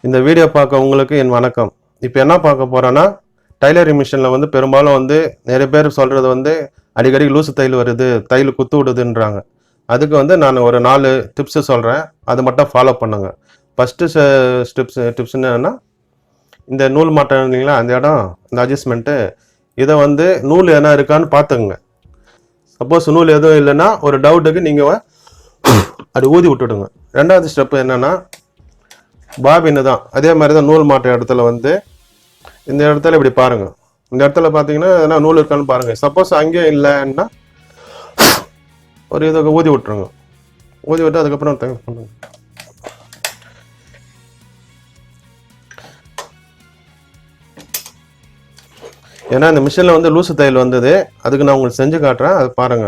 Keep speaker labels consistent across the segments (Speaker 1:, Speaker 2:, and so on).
Speaker 1: இந்த வீடியோ பார்க்க உங்களுக்கு என் வணக்கம். இப்போ என்ன பார்க்க போறேன்னா, டைலரிங் மிஷினில் வந்து பெரும்பாலும் வந்து நிறைய பேர் சொல்கிறது வந்து அடிக்கடி லூசு தையல் வருது, தையல் குத்து விடுதுன்றாங்க. அதுக்கு வந்து நான் ஒரு 4 டிப்ஸு சொல்கிறேன், அது மட்டும் ஃபாலோ பண்ணுங்க. ஃபஸ்ட்டு டிப்ஸ் என்னன்னா, இந்த நூல் மாட்டம் இல்லைங்களா, அந்த இடம் இந்த அட்ஜஸ்ட்மெண்ட்டு இதை வந்து நூல் எதனா இருக்கான்னு பார்த்துக்குங்க. சப்போஸ் நூல் எதுவும் இல்லைன்னா ஒரு டவுட்டுக்கு நீங்கள் அது ஊதி விட்டுடுங்க. 2வது ஸ்டெப்பு என்னென்னா, பாபின்னு தான் அதே மாதிரி தான் நூல் மாட்ட இடத்துல வந்து இந்த இடத்துல இப்படி பாருங்க. இந்த இடத்துல பார்த்தீங்கன்னா எதனா நூல் இருக்கான்னு பாருங்க. சப்போஸ் அங்கேயும் இல்லைன்னா ஒரு இதை ஊதி விட்டுருங்க. ஊதி விட்டு அதுக்கப்புறம் பண்ணுங்க. ஏன்னா இந்த மிஷினில் வந்து லூசு தையல் வந்தது, அதுக்கு நான் உங்களுக்கு செஞ்சு காட்டுறேன், அது பாருங்க.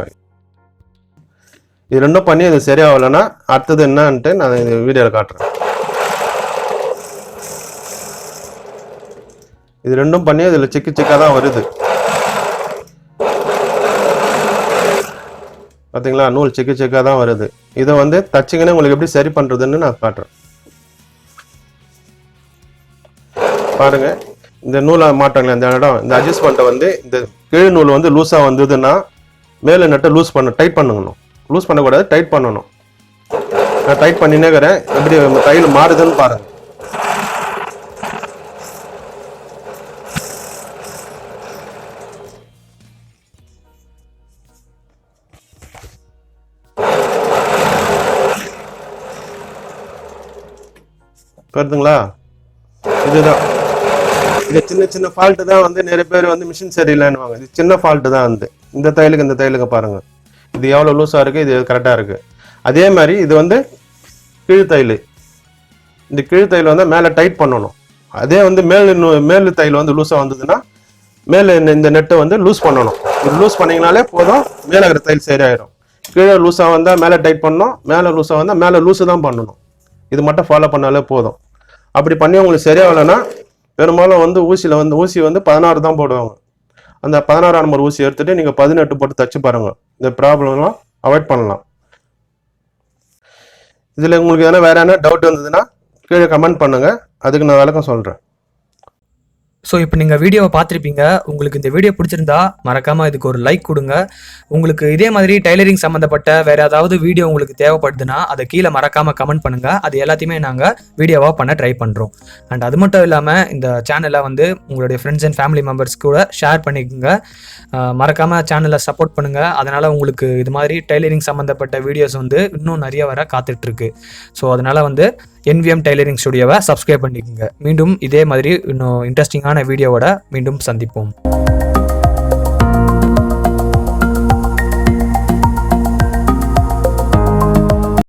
Speaker 1: இது ரெண்டும் பண்ணி இது சரியாகலைன்னா அடுத்தது என்னன்ட்டு நான் இந்த வீடியோவில் காட்டுறேன். இது ரெண்டும் பண்ணி இதில் சிக்காக தான் வருது. பார்த்தீங்களா, நூல் சிக்காக தான் வருது. இதை வந்து தச்சிங்கன்னா உங்களுக்கு எப்படி சரி பண்ணுறதுன்னு நான் காட்டுறேன். பாருங்க, இந்த நூலை மாட்டாங்களே இந்த இடம், இந்த அட்ஜஸ்ட்மெண்ட்டை வந்து இந்த கீழ் நூல் வந்து லூஸாக வந்ததுன்னா மேலே நட்டை டைட் பண்ணணும். லூஸ் பண்ணக்கூடாது, டைட் பண்ணணும். நான் டைட் பண்ணினே இருக்கிறேன், எப்படி தையல் மாறுதுன்னு பாருங்க. வருதுங்களா? இதுதான், இது சின்ன சின்ன ஃபால்ட்டு தான் வந்து நிறைய பேர் வந்து மிஷின் சரியில்லைன்னுவாங்க. இது சின்ன ஃபால்ட்டு தான் வந்து இந்த தையலுக்கு பாருங்க, இது எவ்வளோ லூஸாக இருக்குது, இது கரெக்டாக இருக்குது. அதே மாதிரி இது வந்து கீழ்த்தையல், இந்த கீழ்த்தையல் வந்து மேலே டைட் பண்ணணும். அதே வந்து மேல் தையல் வந்து லூஸாக வந்ததுன்னா மேலே இந்த நெட்டை வந்து லூஸ் பண்ணணும். இது லூஸ் பண்ணிங்கனாலே போதும், மேலே இருக்கிற தையல் சரியாயிடும். கீழே லூஸாக வந்தால் மேலே டைட் பண்ணணும், மேலே லூஸாக வந்தால் மேலே லூஸு தான் பண்ணணும். இது மட்டும் ஃபாலோ பண்ணாலே போதும். அப்படி பண்ணி உங்களுக்கு சரியாகலைன்னா பெரும்பாலும் வந்து ஊசி வந்து 16 தான் போடுவாங்க. அந்த 16ஆம் நம்பர் ஊசி எடுத்துட்டு நீங்கள் 18 போட்டு தச்சு பாருங்க. இந்த ப்ராப்ளம்லாம் அவாய்ட் பண்ணலாம். இதில் உங்களுக்கு எதனா வேற என்ன டவுட் வந்ததுன்னா கீழே கமெண்ட் பண்ணுங்க, அதுக்கு நான் விளக்கம் சொல்கிறேன்.
Speaker 2: ஸோ இப்போ நீங்கள் வீடியோவை பார்த்துருப்பீங்க. உங்களுக்கு இந்த வீடியோ பிடிச்சிருந்தா மறக்காமல் இதுக்கு ஒரு லைக் கொடுங்க. உங்களுக்கு இதே மாதிரி டைலரிங் சம்மந்தப்பட்ட வேறு ஏதாவது வீடியோ உங்களுக்கு தேவைப்படுதுன்னா அதை கீழே மறக்காமல் கமெண்ட் பண்ணுங்கள். அது எல்லாத்தையுமே நாங்கள் வீடியோவாக பண்ண ட்ரை பண்ணுறோம். அண்ட் அது மட்டும் இல்லாமல் இந்த சேனலை வந்து உங்களுடைய ஃப்ரெண்ட்ஸ் அண்ட் ஃபேமிலி மெம்பர்ஸ் கூட ஷேர் பண்ணிக்கோங்க. மறக்காமல் சேனலை சப்போர்ட் பண்ணுங்கள். அதனால் உங்களுக்கு இது மாதிரி டைலரிங் சம்மந்தப்பட்ட வீடியோஸ் வந்து இன்னும் நிறைய வர காத்துட்ருக்கு. ஸோ அதனால் வந்து NVM டைலரிங் ஸ்டுடியோவை சப்ஸ்கிரைப் பண்ணிக்கோங்க. மீண்டும் இதே மாதிரி இன்னும் இன்ட்ரெஸ்டிங்கான வீடியோவோட மீண்டும் சந்திப்போம்.